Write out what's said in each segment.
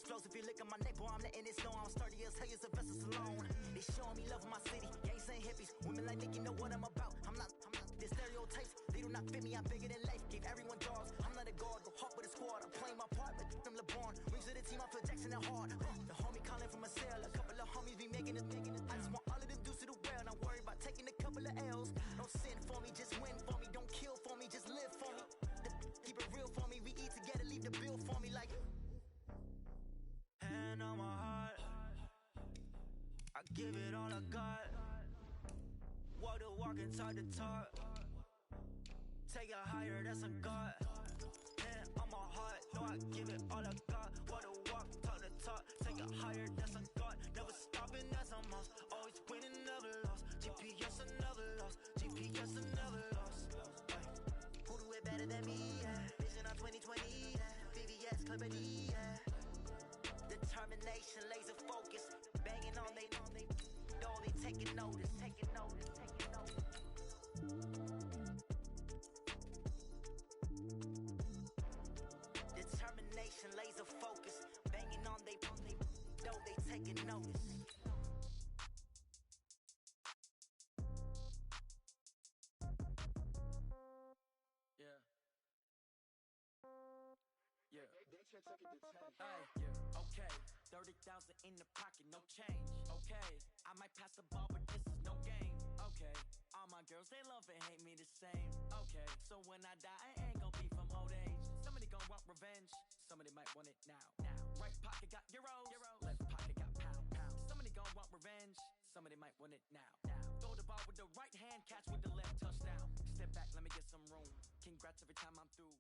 explosive. You lick on my neck, boy, I'm letting it snow. I'm sturdy as hell, as a vessel Salone. They showing me love in my city. Gang saying hippies, women like Nick, you know what I'm about. I'm not the stereotypes, they do not fit me. I'm bigger than life, gave everyone dogs. I'm not a guard, go hard with a squad. I'm playing my part, but them LeBron. Rings to the team, I feel Jackson and hard. The homie calling from a cell, a couple of homies be making it. I just want all of them dudes to the well. Not worry about taking a couple of L's. Don't sin for me, just win for me. Don't kill for me, just live for me. Keep it real for me, we eat together, leave the bill for me like. Hand on my heart, I give it all I got. Walk the walk and talk the talk. Take it higher, that's a God. Hand on my heart, no, I give it all I got. Walk the walk, talk the talk. Take it higher, that's a God. Never stopping, that's a must. Always winning, never lost. GPS, I never lost. GPS, I never lost. Who do it better than me? Yeah. Vision on 2020, yeah. VVS, Clarity, yeah. Determination, laser focus. Banging on they door, they taking notice. Determination, laser focus. Banging on they door, they taking notice. Yeah. Yeah. Hey, yeah. Okay. 30,000 in the pocket, no change. Okay. I might pass the ball, but this is no game. Okay. All my girls, they love and hate me the same. Okay. So when I die, I ain't gonna be from old age. Somebody gonna want revenge. Somebody might want it now. Right pocket got euros. Left pocket got pounds. Somebody gonna want revenge. Somebody might want it now. Throw the ball with the right hand, catch with the left, touchdown. Step back, let me get some room. Congrats every time I'm through.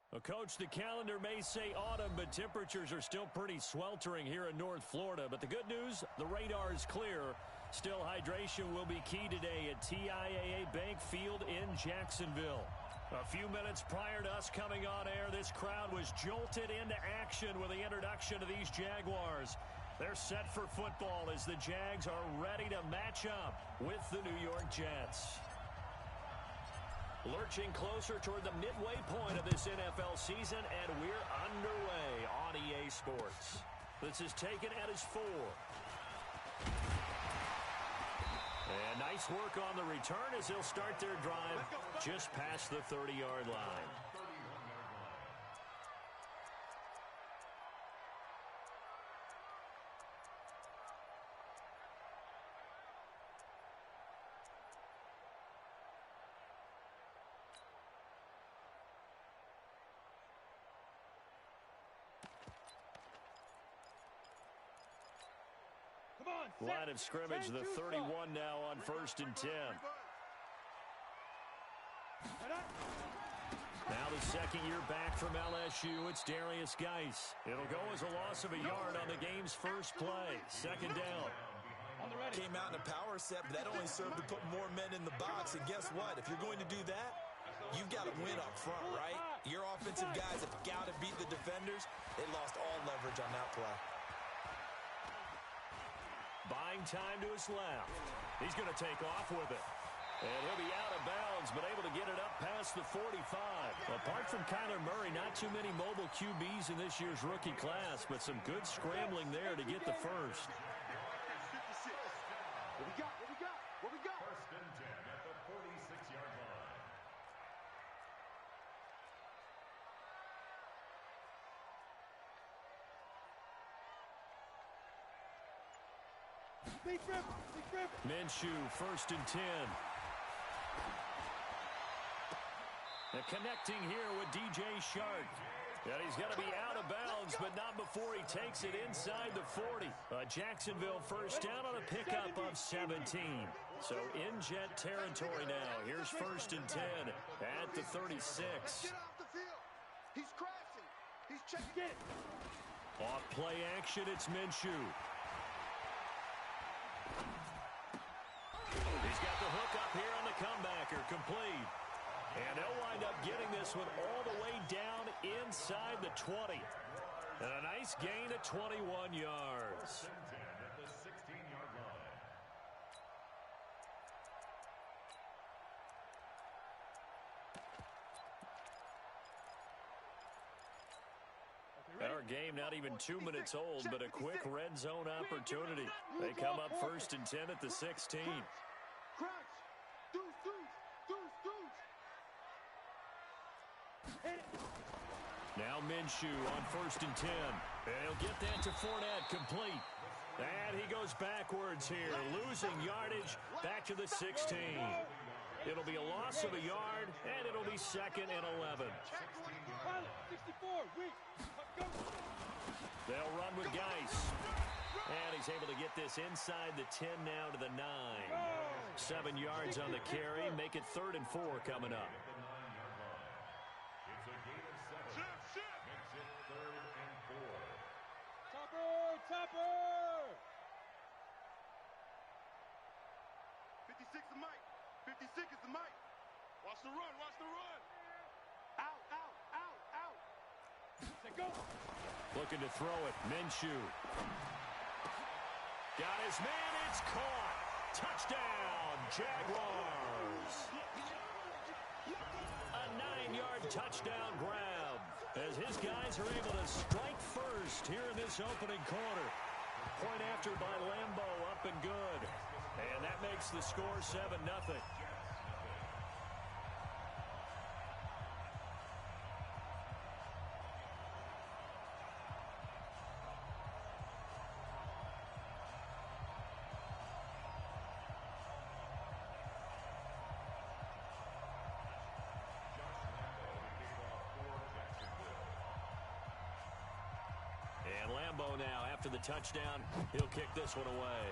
Well, Coach, the calendar may say autumn, but temperatures are still pretty sweltering here in North Florida. But the good news, the radar is clear. Still, hydration will be key today at TIAA Bank Field in Jacksonville. A few minutes prior to us coming on air, this crowd was jolted into action with the introduction of these Jaguars. They're set for football as the Jags are ready to match up with the New York Jets. Lurching closer toward the midway point of this NFL season, and we're underway on EA Sports. This is taken at his 4. And nice work on the return as they'll start their drive just past the 30-yard line. Line of scrimmage, the 31 now on 1st and 10. Now the second year back from LSU, it's Darius Geis. It'll go as a loss of a yard on the game's first play. 2nd down. Came out in a power set, but that only served to put more men in the box. And guess what? If you're going to do that, you've got to win up front, right? Your offensive guys have got to beat the defenders. They lost all leverage on that play. Buying time to his left. He's going to take off with it. And he'll be out of bounds, but able to get it up past the 45. Apart from Kyler Murray, not too many mobile QBs in this year's rookie class, but some good scrambling there to get the first. What we got? 1st and 10 at the 46-yard line. Big rip. Minshew, 1st and 10. And connecting here with DJ Shark. And he's going to be out of bounds, but not before he takes it inside the 40. Jacksonville first down on a pickup of 17. So in Jet territory now. Here's 1st and 10 at the 36. Get off the field. He's crashing. He's checking it. Off play action, it's Minshew. He's got the hook up here on the comebacker, complete. And they'll wind up getting this one all the way down inside the 20. And a nice gain of 21 yards. 1st and 10 at the 16-yard line. Our game not even 2 minutes old, but a quick red zone opportunity. They come up 1st and 10 at the 16. Crouch. Deuce, deuce, deuce, deuce. Now Minshew on 1st and 10. And he'll get that to Fournette, complete. And he goes backwards here, losing yardage back to the 16. It'll be a loss of a yard, and it'll be 2nd and 11. They'll run with Geis. And he's able to get this inside the 10 now to the 9. 7 yards on the carry. Make it 3rd and 4 coming up. It's a gain of 7. Makes it 3rd and 4. Topper! 56 is Mike. 56 is the Mike. Watch the run. Out. Go. Looking to throw it. Minshew. Got his man. It's caught. Touchdown, Jaguars. A 9-yard touchdown grab as his guys are able to strike first here in this opening quarter. Point after by Lambo, up and good. And that makes the score 7-0. And Lambo now, after the touchdown, he'll kick this one away.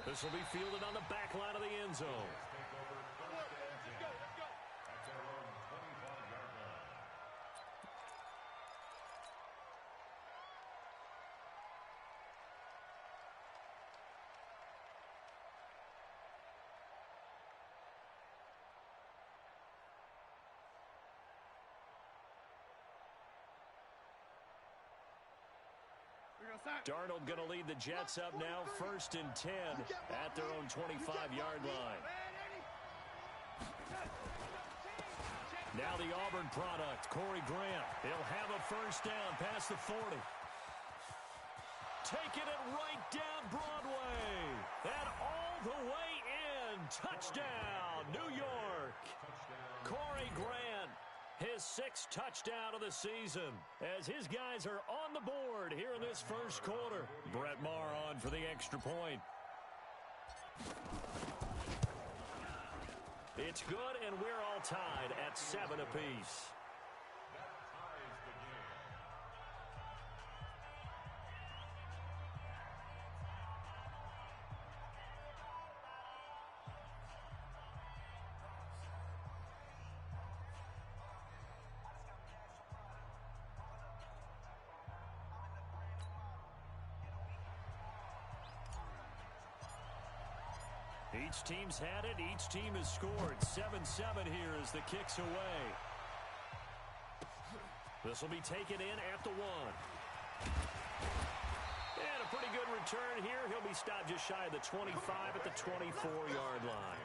This will be fielded on the back line of the end zone. Darnold going to lead the Jets up now, 1st and 10 at their own 25-yard line. Now the Auburn product, Corey Grant. He'll have a first down past the 40. Taking it right down Broadway. And all the way in. Touchdown, New York. Corey Grant. His 6th touchdown of the season as his guys are on the board here in this first quarter. Brett Maher on for the extra point. It's good, and we're all tied at 7 apiece. Each team's had it. Each team has scored. 7-7 here as the kick's away. This will be taken in at the 1. And a pretty good return here. He'll be stopped just shy of the 25 at the 24-yard line.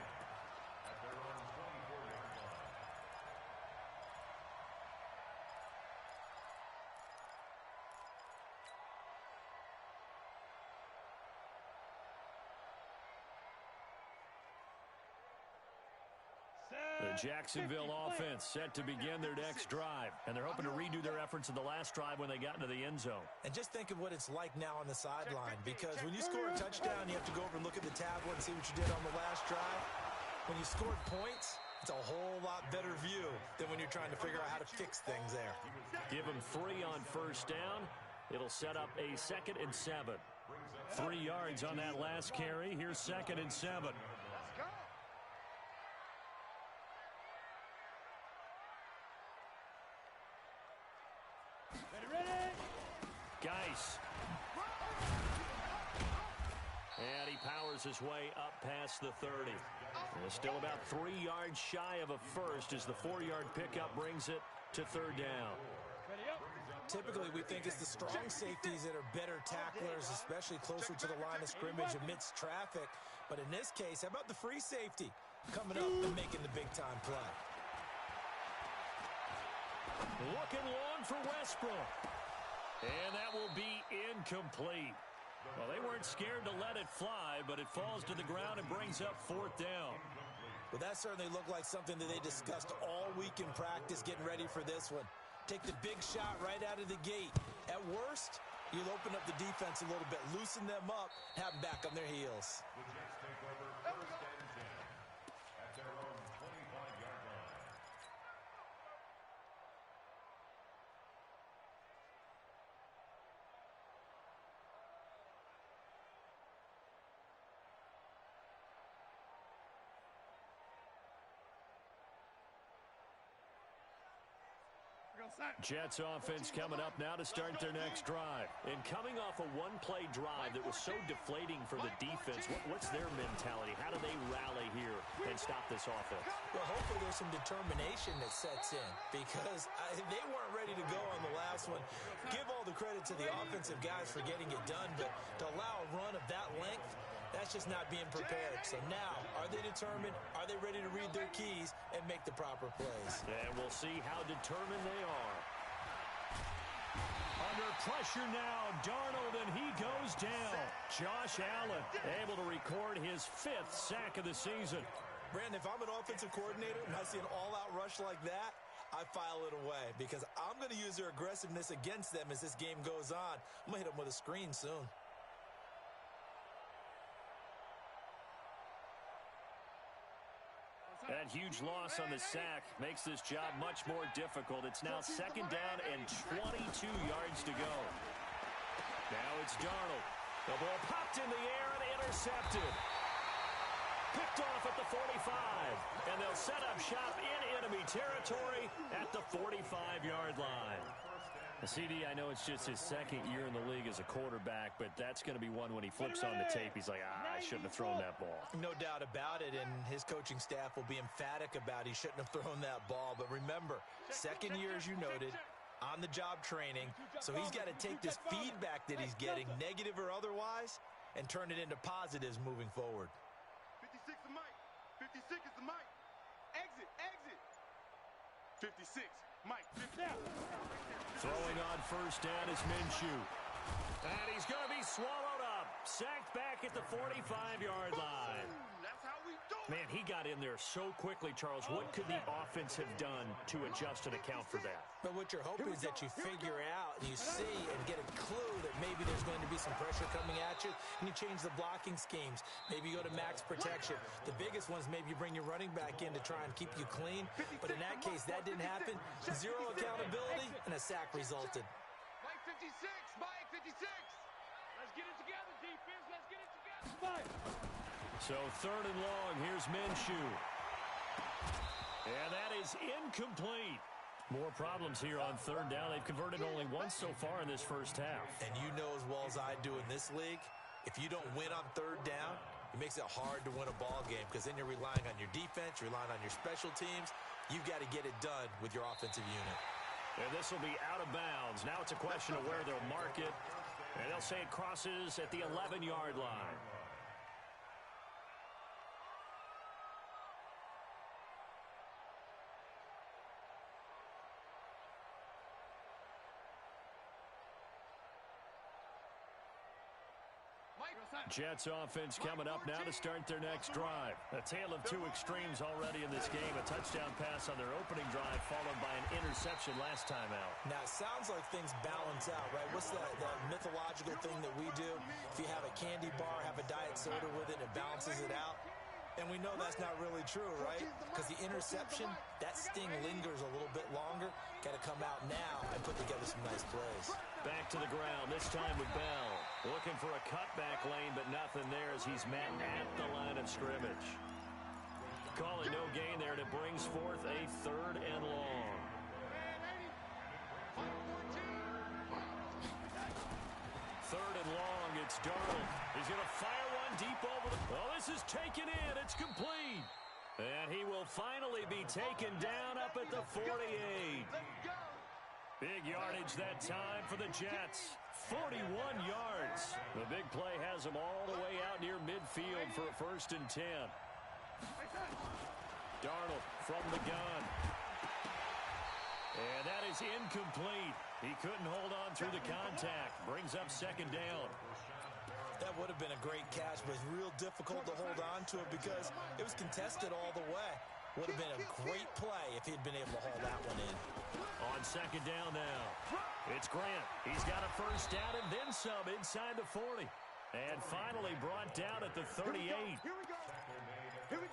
The Jacksonville offense set to begin their next drive, and they're hoping to redo their efforts in the last drive when they got into the end zone. And just think of what it's like now on the sideline, because when you score a touchdown, you have to go over and look at the tablet and see what you did on the last drive. When you scored points, it's a whole lot better view than when you're trying to figure out how to fix things there. Give them 3 on first down. It'll set up a 2nd and 7. 3 yards on that last carry. Here's 2nd and 7. Geis. And he powers his way up past the 30. And still about 3 yards shy of a first as the 4-yard pickup brings it to 3rd down. Typically, we think it's the strong safeties that are better tacklers, especially closer to the line of scrimmage amidst traffic. But in this case, how about the free safety coming up and making the big-time play? Looking long for Westbrook. And that will be incomplete. Well, they weren't scared to let it fly, but it falls to the ground and brings up 4th down. Well, that certainly looked like something that they discussed all week in practice, getting ready for this one. Take the big shot right out of the gate. At worst, you'll open up the defense a little bit, loosen them up, have them back on their heels. The Jets take over 1st and 10 at their own 25-yard line. Jets offense coming up now to start their next drive. And coming off a one-play drive that was so deflating for the defense, what's their mentality? How do they rally here and stop this offense? Well, hopefully there's some determination that sets in because they weren't ready to go on the last one. Give all the credit to the offensive guys for getting it done, but to allow a run of that length, that's just not being prepared. So now, are they determined? Are they ready to read their keys and make the proper plays? And we'll see how determined they are. Under pressure now, Darnold, and he goes down. Josh Allen able to record his 5th sack of the season. Brandon, if I'm an offensive coordinator and I see an all-out rush like that, I file it away because I'm going to use their aggressiveness against them as this game goes on. I'm going to hit them with a screen soon. That huge loss on the sack makes this job much more difficult. It's now 2nd down and 22 yards to go. Now it's Darnold. The ball popped in the air and intercepted. Picked off at the 45. And they'll set up shop in enemy territory at the 45-yard line. CD, I know it's just his 2nd year in the league as a quarterback, but that's going to be one when he flips on the tape. He's like, I shouldn't have thrown that ball. No doubt about it, and his coaching staff will be emphatic about he shouldn't have thrown that ball. But remember, 2nd year, as you noted, on-the-job training, so he's got to take this feedback that he's getting, negative or otherwise, and turn it into positives moving forward. 56 is Mike. 56 is the Mike. Exit, exit. 56, Mike. 50. Throwing on 1st down is Minshew. And he's going to be swallowed up. Sacked back at the 45-yard line. That's how we do it. Man, he got in there so quickly, Charles. What could the offense have done to adjust and account for that? But what you're hoping is that you figure out and you see and get a clue that maybe there's going to be some pressure coming at you, and you change the blocking schemes. Maybe you go to max protection. The biggest ones, maybe you bring your running back in to try and keep you clean. But in that case, that didn't happen. Zero accountability, and a sack resulted. Mike 56, Mike 56. Let's get it together, defense. Let's get it together. Mike. So 3rd and long, here's Minshew. And that is incomplete. More problems here on 3rd down. They've converted only once so far in this first half. And you know as well as I do in this league, if you don't win on 3rd down, it makes it hard to win a ball game because then you're relying on your defense, you're relying on your special teams. You've got to get it done with your offensive unit. And this will be out of bounds. Now it's a question of where they'll mark it. And they'll say it crosses at the 11-yard line. Jets offense coming up now to start their next drive. A tale of two extremes already in this game. A touchdown pass on their opening drive followed by an interception last time out. Now, it sounds like things balance out, right? What's that mythological thing that we do? If you have a candy bar, have a diet soda with it, it balances it out. And we know that's not really true, right? Because the interception, that sting lingers a little bit longer. Got to come out now and put together some nice plays. Back to the ground, this time with Bell. Looking for a cutback lane, but nothing there as he's met at the line of scrimmage. Calling no gain there, and it brings forth a 3rd and long. Third and long, it's Darnold. He's going to fire one deep over the... Oh, this is taken in. It's complete. And he will finally be taken down up at the 48. Big yardage that time for the Jets. 41 yards. The big play has them all the way out near midfield for a 1st and 10. Darnold from the gun. And that is incomplete. He couldn't hold on through the contact. Brings up second down. That would have been a great catch, but it's real difficult to hold on to it because it was contested all the way. Would have been a great play if he'd been able to haul that one in. On second down now, it's Grant. He's got a first down and then some inside the 40. And finally brought down at the 38.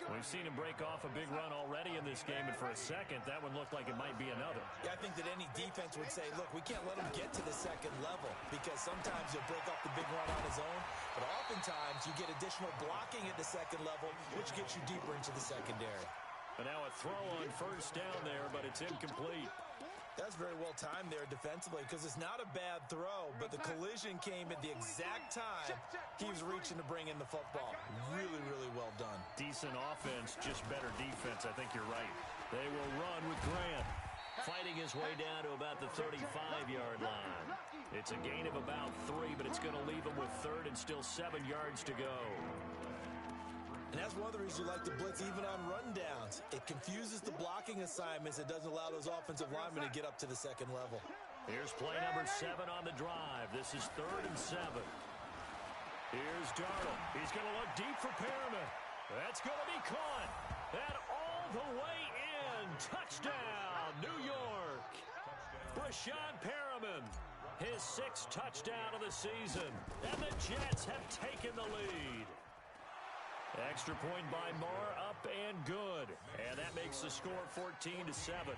We've seen him break off a big run already in this game, and for a second, that one looked like it might be another. Yeah, I think that any defense would say, look, we can't let him get to the second level because sometimes he'll break off the big run on his own, but oftentimes you get additional blocking at the second level, which gets you deeper into the secondary. And now a throw on first down there, but it's incomplete. That's very well timed there defensively because it's not a bad throw, but the collision came at the exact time he was reaching to bring in the football. Really, really well done. Decent offense, just better defense. I think you're right. They will run with Grant, fighting his way down to about the 35-yard line. It's a gain of about 3, but it's going to leave him with third and still 7 yards to go. And that's one of the reasons you like to blitz even on rundowns. It confuses the blocking assignments. It doesn't allow those offensive linemen to get up to the second level. Here's play number 7 on the drive. This is 3rd and 7. Here's Darnold. He's going to look deep for Perriman. That's going to be caught. And all the way in. Touchdown, New York. Brashad Perriman, his 6th touchdown of the season. And the Jets have taken the lead. Extra point by Moore, up and good. And that makes the score 14-7.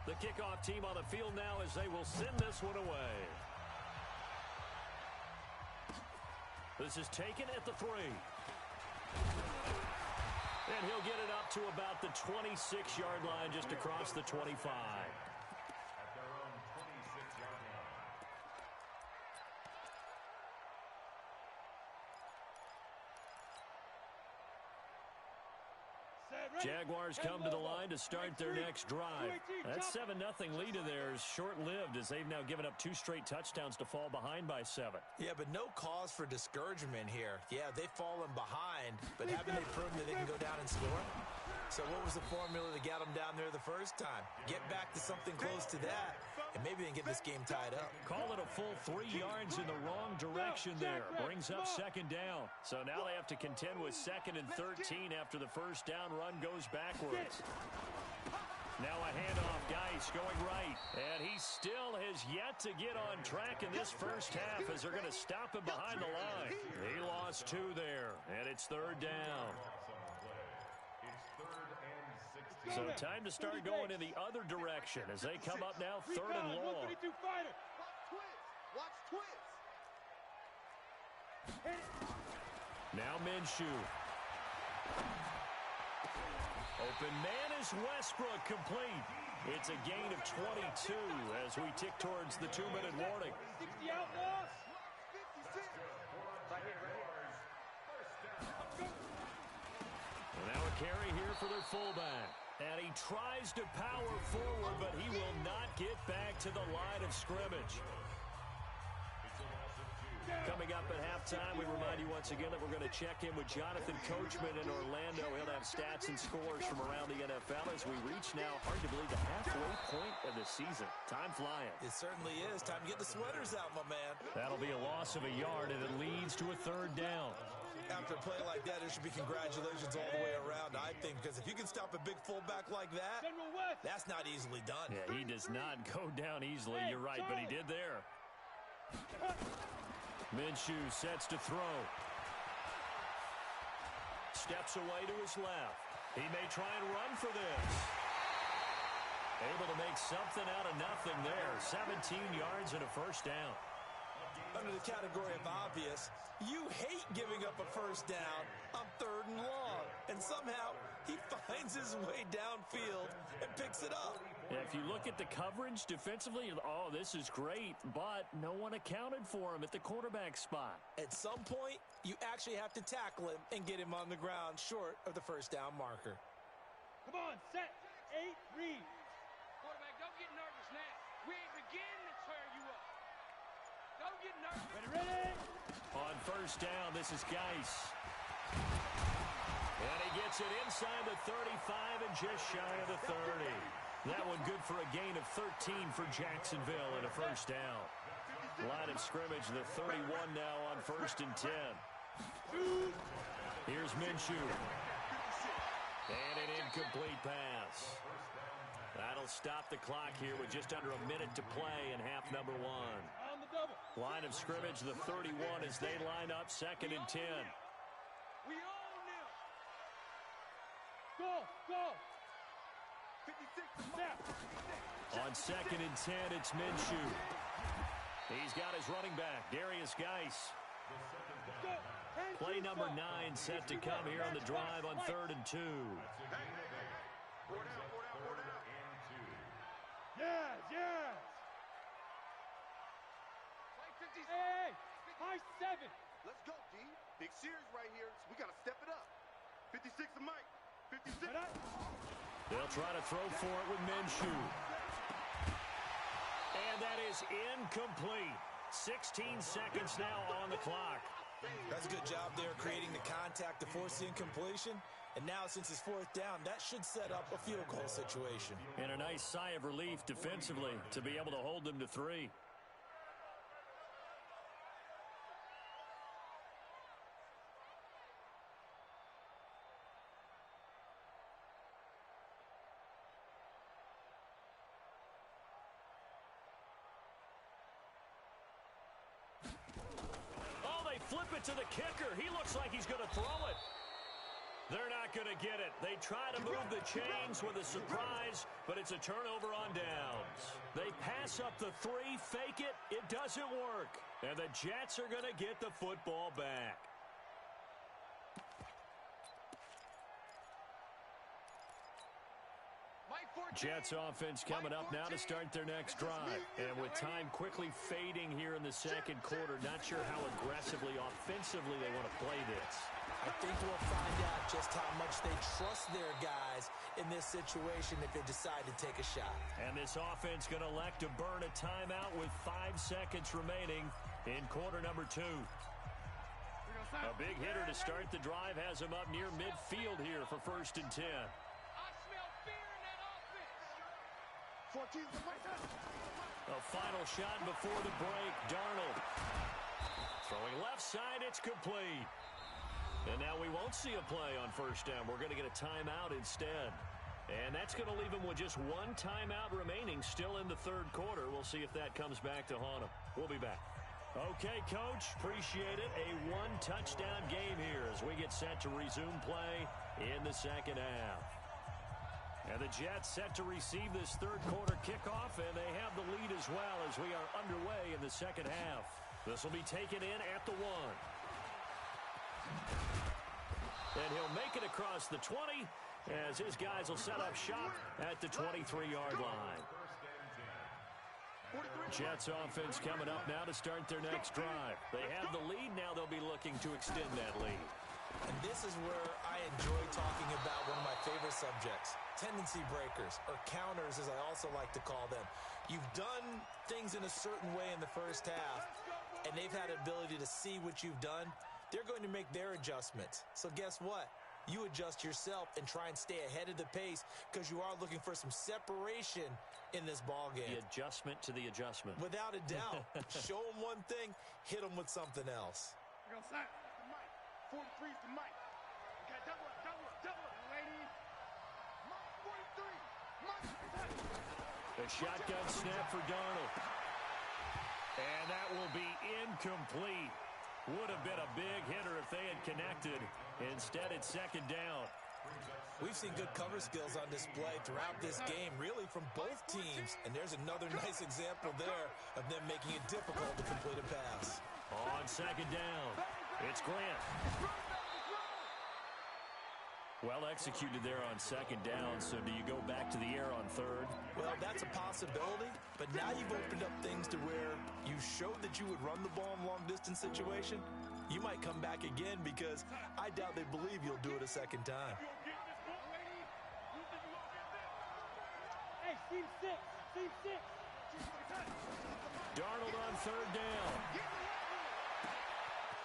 The kickoff team on the field now as they will send this one away. This is taken at the 3. And he'll get it up to about the 26-yard line, just across the 25. At their own 26-yard line. Jaguars come to the line to start their next drive. That 7-0 lead of theirs short-lived as they've now given up 2 straight touchdowns to fall behind by 7. Yeah, but no cause for discouragement here. Yeah, they've fallen behind, but haven't they proven that they can go down and score? So what was the formula that got them down there the first time? Get back to something close to that, and maybe they can get this game tied up. Call it a full 3 yards in the wrong direction there. Brings up second down. So now they have to contend with 2nd and 13 after the first down run goes backwards. Now a handoff, Geis going right. And he still has yet to get on track in this first half as they're going to stop him behind the line. He lost 2 there, and it's 3rd down. So time to start going in the other direction as they come up now 3rd and long. Watch twins. Now Minshew. Open man is Westbrook, complete. It's a gain of 22 as we tick towards the 2-minute warning. 60 outlaws. Now a carry here for their fullback. And he tries to power forward, but he will not get back to the line of scrimmage. Coming up at halftime, we remind you once again that we're going to check in with Jonathan Coachman in Orlando. He'll have stats and scores from around the NFL as we reach now, hard to believe, the halfway point of the season. Time flying. It certainly is. Time to get the sweaters out, my man. That'll be a loss of a yard, and it leads to a 3rd down. After a play like that, there should be congratulations all the way around, I think, because if you can stop a big fullback like that, that's not easily done. Yeah, he does not go down easily. You're right, but he did there. Minshew sets to throw. Steps away to his left. He may try and run for this. Able to make something out of nothing there. 17 yards and a first down. Under the category of obvious, you hate giving up a first down on 3rd and long. And somehow, he finds his way downfield and picks it up. Yeah, if you look at the coverage defensively, oh, this is great, but no one accounted for him at the quarterback spot. At some point, you actually have to tackle him and get him on the ground short of the first down marker. Come on, set, 8, read. Quarterback, don't get nervous now. We ain't beginning to tear you up. Don't get nervous. Ready? On first down, this is Geis. And he gets it inside the 35 and just shy of the 30. That one good for a gain of 13 for Jacksonville and a first down. Line of scrimmage, the 31 now on 1st and 10. Here's Minshew. And an incomplete pass. That'll stop the clock here with just under a minute to play in half number 1. Line of scrimmage, the 31 as they line up 2nd and 10. We own them. Go. 56 On 2nd and 10, it's Minshew. He's got his running back, Darius Geis. Play number 9 set to come here on the drive on 3rd and 2. Yes. Hey, high 7. Let's go, D. Big series right here, so we got to step it up. 56 to Mike. 56. They'll try to throw for it with Minshew. And that is incomplete. 16 seconds now on the clock. That's a good job there creating the contact to force the incompletion. And now since it's 4th down, that should set up a field goal situation. And a nice sigh of relief defensively to be able to hold them to 3. Flip it to the kicker. He looks like he's going to throw it. They're not going to get it. They try to move the chains with a surprise, but it's a turnover on downs. They pass up the 3, fake it. It doesn't work. And the Jets are going to get the football back. Jets offense coming up now to start their next drive. And with time quickly fading here in the 2nd quarter, not sure how aggressively, offensively they want to play this. I think we'll find out just how much they trust their guys in this situation if they decide to take a shot. And this offense going to elect to burn a timeout with 5 seconds remaining in quarter number 2. A big hitter to start the drive has him up near midfield here for 1st and 10. A final shot before the break. Darnold throwing left side. It's complete. And now we won't see a play on 1st down. We're going to get a timeout instead. And that's going to leave him with just 1 timeout remaining still in the 3rd quarter. We'll see if that comes back to haunt him. We'll be back. Okay, Coach. Appreciate it. A 1-touchdown game here as we get set to resume play in the 2nd half. And the Jets set to receive this 3rd quarter kickoff, and they have the lead as well as we are underway in the 2nd half. This will be taken in at the 1. And he'll make it across the 20 as his guys will set up shop at the 23-yard line. Jets offense coming up now to start their next drive. They have the lead. Now they'll be looking to extend that lead. And this is where I enjoy talking about one of my favorite subjects, tendency breakers, or counters as I also like to call them. You've done things in a certain way in the 1st half, and they've had ability to see what you've done. They're going to make their adjustments. So guess what? You adjust yourself and try and stay ahead of the pace because you are looking for some separation in this ball game. The adjustment to the adjustment. Without a doubt. Show them one thing, hit them with something else. 43's to Mike. Okay, double up, lady. Mike 43. Mike. The shotgun snap for Darnold. And that will be incomplete. Would have been a big hitter if they had connected. Instead, it's 2nd down. We've seen good cover skills on display throughout this game, really from both teams. And there's another nice example there of them making it difficult to complete a pass. On 2nd down, it's Grant. Well executed there on 2nd down, so do you go back to the air on 3rd? Well, that's a possibility, but now you've opened up things to where you showed that you would run the ball in long-distance situation. You might come back again because I doubt they believe you'll do it a 2nd time. Hey, team 6. Darnold on third down.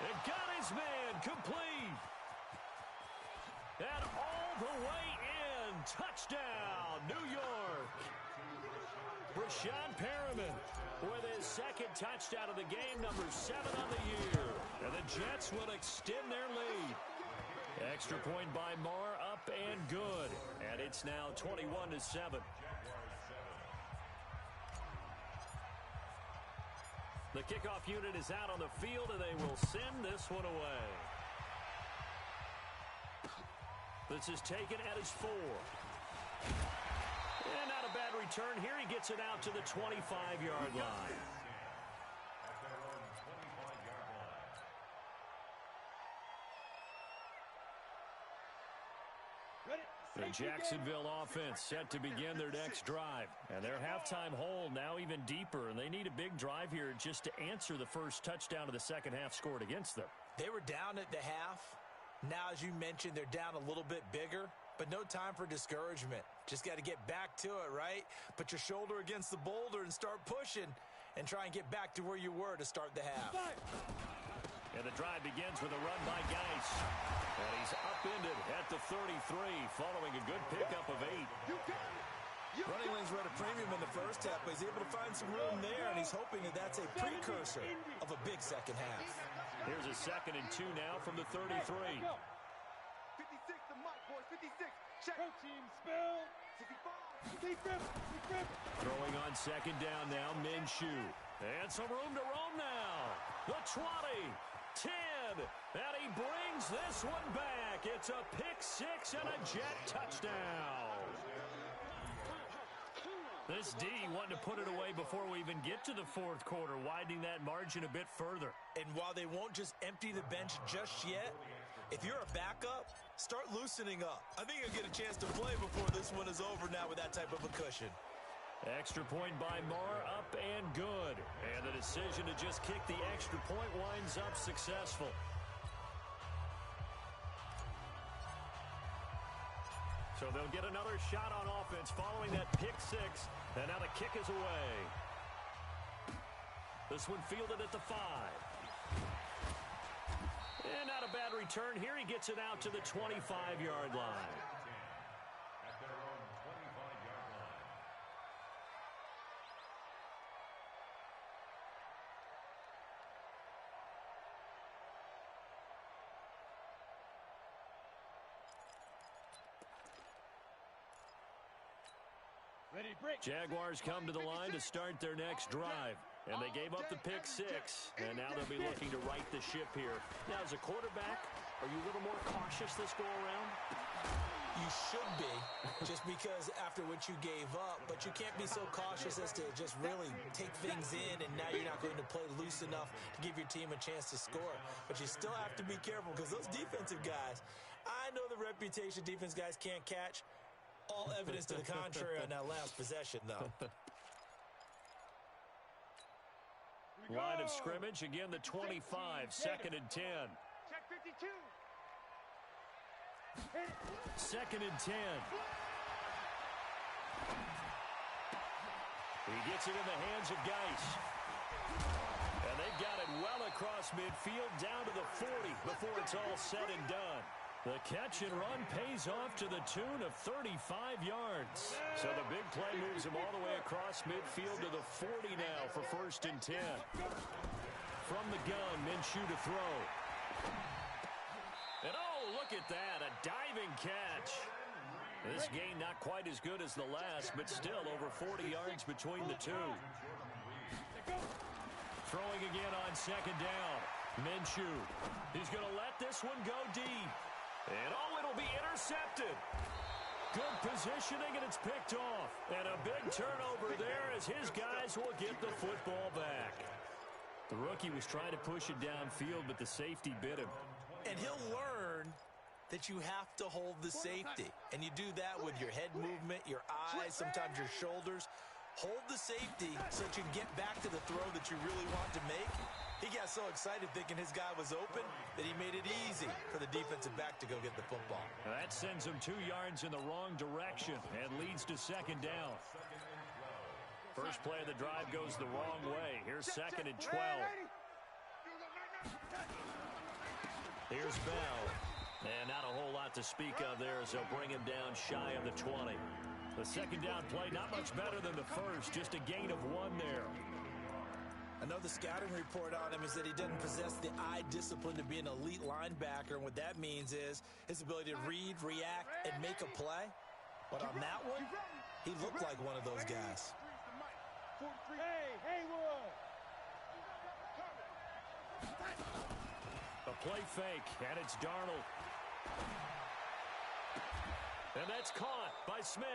It got his man complete. And all the way in. Touchdown, New York. Brashad Perriman with his second touchdown of the game, number 7 on the year. And the Jets will extend their lead. Extra point by Marr, up and good. And it's now 21-7. The kickoff unit is out on the field, and they will send this one away. This is taken at his 4. And not a bad return here. He gets it out to the 25-yard line. The Jacksonville offense set to begin their next drive. And their halftime hole now even deeper. And they need a big drive here just to answer the first touchdown of the second half scored against them. They were down at the half. Now, as you mentioned, they're down a little bit bigger. But no time for discouragement. Just got to get back to it, right? Put your shoulder against the boulder and start pushing. And try and get back to where you were to start the half. And the drive begins with a run by Geis. And he's upended at the 33 following a good pickup of 8. Running lanes were at a premium in the first half, but he's able to find some room there, and he's hoping that that's a precursor of a big second half. Here's a 2nd and 2 now from the 33. 56 to Mike, boys. 56. Check. Team spill. 65. Throwing on 2nd down now, Minshew. And some room to roam now. The 20, 10, and he brings this one back. It's a pick 6 and a Jet touchdown. This D wanted to put it away before we even get to the fourth quarter, widening that margin a bit further. And while they won't just empty the bench just yet, if you're a backup, start loosening up. I think you'll get a chance to play before this one is over now with that type of a cushion. Extra point by Marr, up and good. And the decision to just kick the extra point winds up successful. So they'll get another shot on offense following that pick 6. And now the kick is away. This one fielded at the 5. And not a bad return here. He gets it out to the 25-yard line. Jaguars come to the line to start their next drive. And they gave up the pick 6. And now they'll be looking to right the ship here. Now, as a quarterback, are you a little more cautious this go-around? You should be, just because after what you gave up. But you can't be so cautious as to just really take things in, and now you're not going to play loose enough to give your team a chance to score. But you still have to be careful, because those defensive guys, I know the reputation defense guys can't catch. All evidence to the contrary on that last possession, though. Line of scrimmage, again the 25, 2nd and 10. Check 52. 2nd and 10. He gets it in the hands of Geis. And they've got it well across midfield down to the 40 before it's all said and done. The catch and run pays off to the tune of 35 yards. So the big play moves him all the way across midfield to the 40 now for 1st and 10. From the gun, Minshew to throw. And oh, look at that, a diving catch. This gain not quite as good as the last, but still over 40 yards between the two. Throwing again on 2nd down. Minshew. He's going to let this one go deep. And oh, it'll be intercepted. Good positioning, and it's picked off. And a big turnover there as his guys will get the football back. The rookie was trying to push it downfield, but the safety bit him. And he'll learn that you have to hold the safety. And you do that with your head movement, your eyes, sometimes your shoulders. Hold the safety so that you can get back to the throw that you really want to make. He got so excited thinking his guy was open that he made it easy for the defensive back to go get the football. That sends him 2 yards in the wrong direction and leads to 2nd down. First play of the drive goes the wrong way. Here's 2nd and 12. Here's Bell. And not a whole lot to speak of there as they'll bring him down shy of the 20. The 2nd down play, not much better than the first, just a gain of 1 there. I know the scouting report on him is that he doesn't possess the eye discipline to be an elite linebacker, and what that means is his ability to read, react, and make a play. But on that one, he looked like one of those guys. Hey, Haywood! A play fake, and it's Darnold. And that's caught by Smith.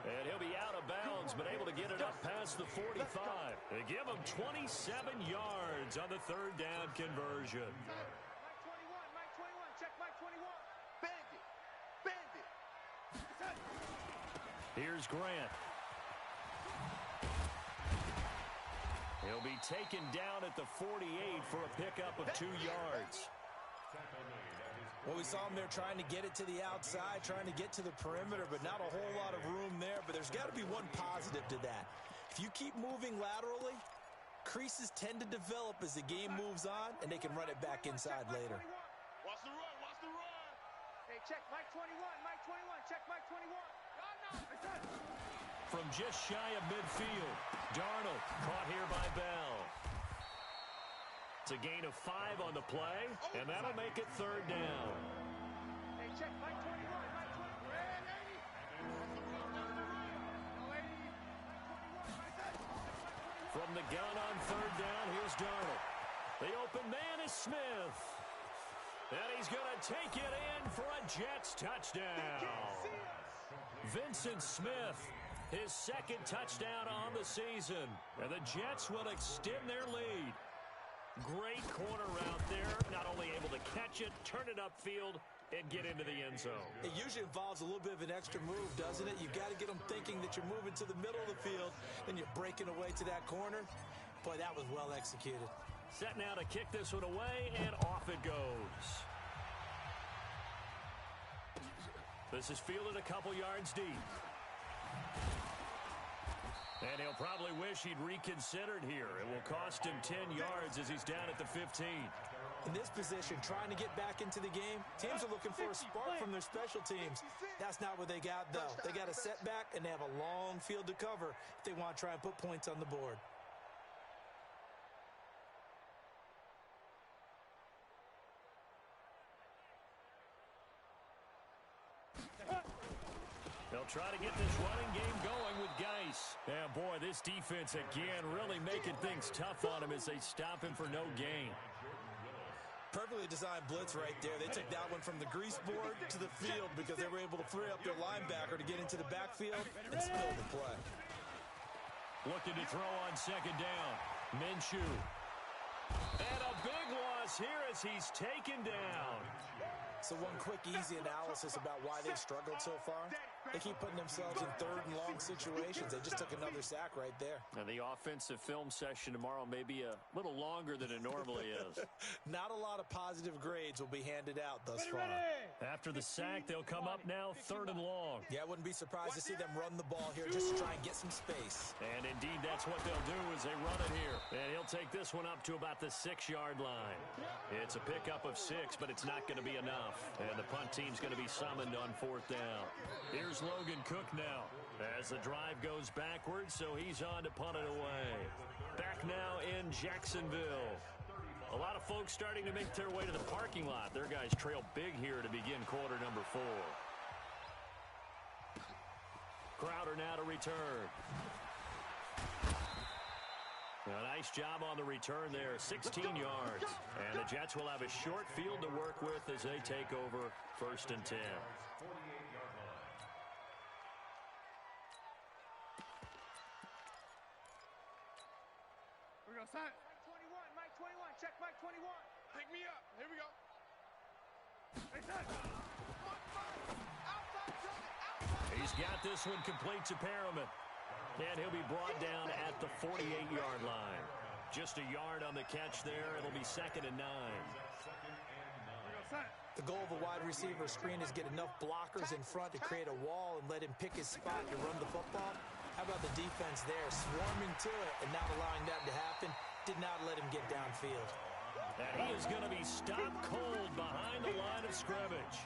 And he'll be out of bounds, but able to get it up past the 45. They give him 27 yards on the 3rd down conversion. Mike 21, check Mike 21. Bandit. Here's Grant. He'll be taken down at the 48 for a pickup of 2 yards. Well, we saw him there trying to get it to the outside, trying to get to the perimeter, but not a whole lot of room there. But there's got to be one positive to that. If you keep moving laterally, creases tend to develop as the game moves on, and they can run it back inside later. Watch the run. Hey, check Mike 21, check Mike 21. From just shy of midfield, Darnold caught here by Bell. It's a gain of 5 on the play, and that'll make it 3rd down. Hey, check Mike 21, Mike 21. From the gun on 3rd down, here's Darnold. The open man is Smith. And he's going to take it in for a Jets touchdown. Vincent Smith, his 2nd touchdown on the season. And the Jets will extend their lead. Great corner route there. Not only able to catch it, turn it upfield, and get into the end zone. It usually involves a little bit of an extra move, doesn't it? You've got to get them thinking that you're moving to the middle of the field, and you're breaking away to that corner. Boy, that was well executed. Set now to kick this one away, and off it goes. This is fielded a couple yards deep. And he'll probably wish he'd reconsidered here. It will cost him 10 yards as he's down at the 15. In this position, trying to get back into the game, teams are looking for a spark from their special teams. That's not what they got, though. They got a setback, and they have a long field to cover if they want to try and put points on the board. They'll try to get this running game going with Geis. Yeah, boy, this defense again really making things tough on him as they stop him for no gain. Perfectly designed blitz right there. They took that one from the grease board to the field because they were able to free up their linebacker to get into the backfield and spill the play. Looking to throw on 2nd down. Minshew. And a big loss here as he's taken down. So one quick, easy analysis about why they've struggled so far. They keep putting themselves in 3rd and long situations. They just took another sack right there. And the offensive film session tomorrow may be a little longer than it normally is. Not a lot of positive grades will be handed out thus far. After the sack, they'll come up now 3rd and long. Yeah, I wouldn't be surprised to see them run the ball here just to try and get some space. And indeed, that's what they'll do as they run it here. And he'll take this one up to about the 6-yard line. It's a pickup of 6, but it's not going to be enough. And the punt team's going to be summoned on 4th down. Here's Logan Cook now as the drive goes backwards, so he's on to punt it away. Back now in Jacksonville. A lot of folks starting to make their way to the parking lot. Their guys trail big here to begin quarter number 4. Crowder now to return. A nice job on the return there, 16 yards. And the Jets will have a short field to work with as they take over 1st and 10. We're going to sign. Mike 21, check Mike 21. Pick me up. Here we go. Hey, son. He's got this one complete to Perriman. And he'll be brought down at the 48-yard line. Just a yard on the catch there. It'll be 2nd and 9. The goal of a wide receiver screen is get enough blockers in front to create a wall and let him pick his spot to run the football. How about the defense there, swarming to it and not allowing that to happen? Did not let him get downfield. And he is going to be stopped cold behind the line of scrimmage.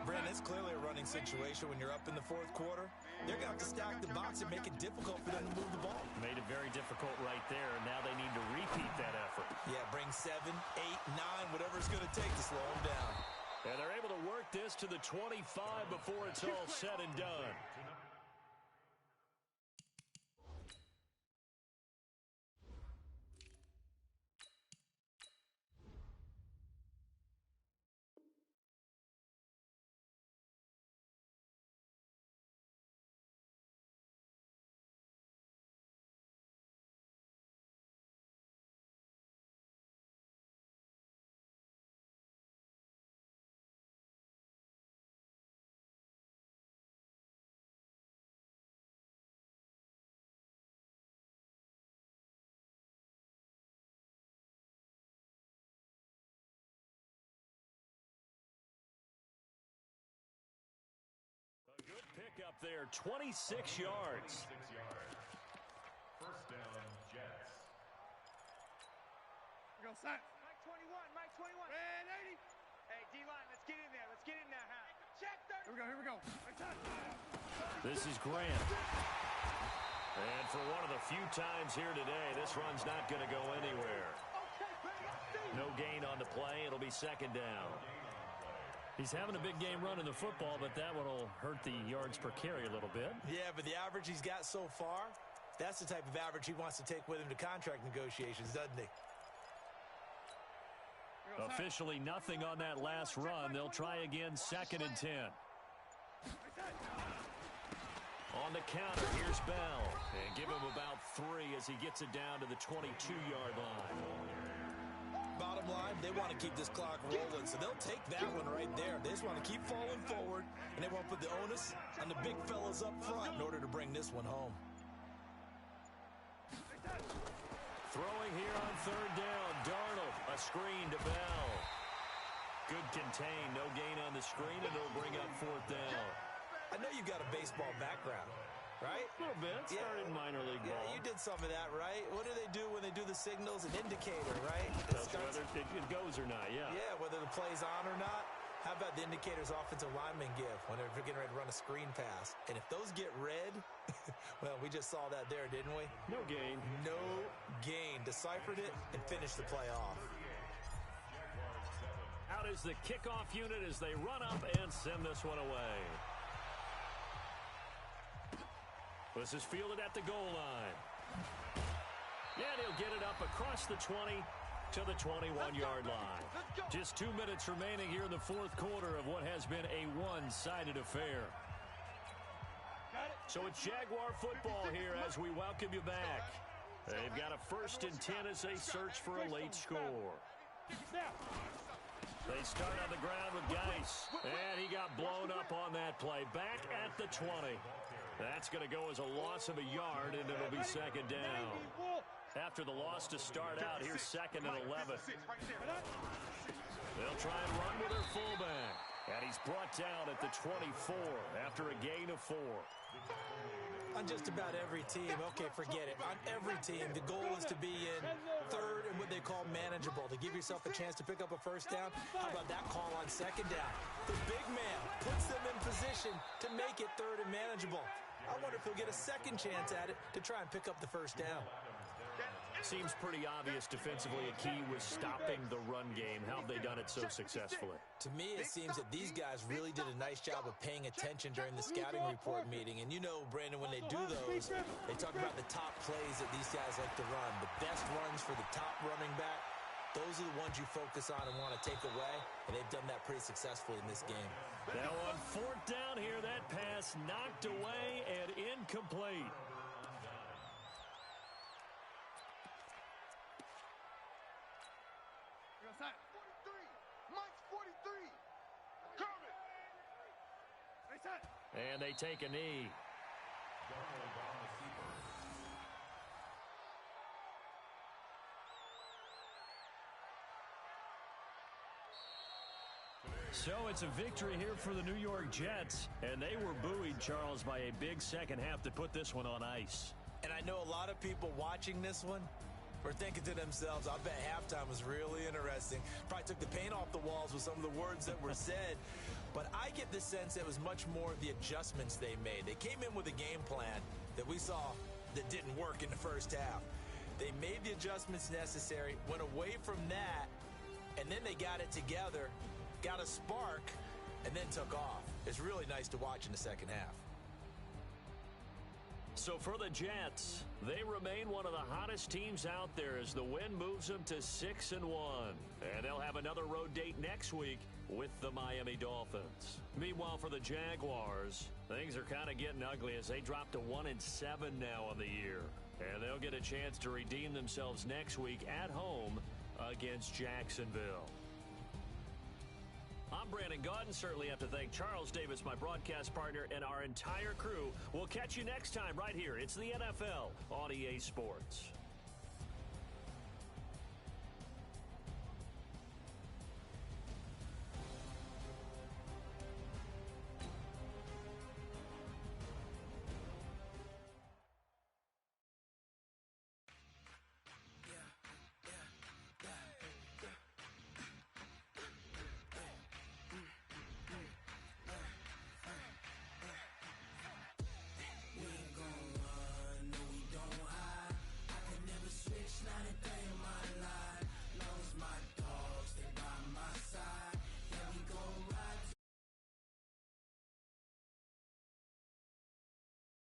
Brandon, it's clearly a running situation when you're up in the fourth quarter. They're going to have to stack the box and make it difficult for them to move the ball. Made it very difficult right there, and now they need to repeat that effort. Yeah, bring 7, 8, 9, whatever it's going to take to slow them down. And they're able to work this to the 25 before it's all said and done. Good pick up there, 26 yards. 26 yards. First down, Jets. Go, Sack. Mike 21, Mike 21. Red 80. Hey, D-line, let's get in there. Let's get in there, huh? Check 30. Here we go. This is Grant. And for one of the few times here today, this run's not going to go anywhere. No gain on the play. It'll be second down. He's having a big game running the football, but that one will hurt the yards per carry a little bit. Yeah, but the average he's got so far, that's the type of average he wants to take with him to contract negotiations, doesn't he? Officially nothing on that last run. They'll try again, 2nd and 10. On the counter, here's Bell. And give him about 3 as he gets it down to the 22-yard line. Bottom line, they want to keep this clock rolling, so they'll take that one right there. They just want to keep falling forward, and they won't put the onus on the big fellas up front in order to bring this one home. Throwing here on 3rd down, Darnold, a screen to Bell. Good contain, no gain on the screen, and it'll bring up 4th down. I know you've got a baseball background, right? A little bit. Started in minor league ball. Yeah, you did some of that, right? What do they do when they do the signals? An indicator, right? Tells you whether it goes or not, yeah. Yeah, whether the play's on or not. How about the indicators offensive linemen give when they're getting ready to run a screen pass? And if those get red, well, we just saw that there, didn't we? No gain. No gain. Deciphered it and finished the play off. Out is the kickoff unit as they run up and send this one away. This is fielded at the goal line. And he'll get it up across the 20 to the 21-yard line. Just 2 minutes remaining here in the fourth quarter of what has been a one-sided affair. So it's Jaguar football here as we welcome you back. They've got a 1st and 10 as they search for a late score. They start on the ground with Geis, and he got blown up on that play. Back at the 20. That's going to go as a loss of a yard, and it'll be 2nd down. After the loss to start out, here's 2nd and 11. They'll try and run with their fullback. And he's brought down at the 24 after a gain of 4. On just about every team, okay, forget it. On every team, the goal is to be in 3rd and what they call manageable, to give yourself a chance to pick up a 1st down. How about that call on 2nd down? The big man puts them in position to make it 3rd and manageable. I wonder if he'll get a 2nd chance at it to try and pick up the 1st down. Seems pretty obvious defensively a key was stopping the run game. How have they done it so successfully? To me, it seems that these guys really did a nice job of paying attention during the scouting report meeting. And you know, Brandon, when they do those, they talk about the top plays that these guys like to run. The best runs for the top running back, those are the ones you focus on and want to take away. And they've done that pretty successfully in this game. Now on 4th down here, that pass knocked away and incomplete. And they take a knee. So it's a victory here for the New York Jets, and they were buoyed, Charles, by a big second half to put this one on ice. And I know a lot of people watching this one were thinking to themselves, I bet halftime was really interesting. Probably took the paint off the walls with some of the words that were said. But I get the sense it was much more of the adjustments they made. They came in with a game plan that we saw that didn't work in the first half. They made the adjustments necessary, went away from that, and then they got it together, got a spark, and then took off. It's really nice to watch in the second half. So for the Jets, they remain one of the hottest teams out there as the win moves them to 6-1. And they'll have another road date next week with the Miami Dolphins. Meanwhile, for the Jaguars, things are kind of getting ugly as they drop to 1-7 now on the year. And they'll get a chance to redeem themselves next week at home against Jacksonville. I'm Brandon Gaudin. Certainly have to thank Charles Davis, my broadcast partner, and our entire crew. We'll catch you next time right here. It's the NFL on EA Sports.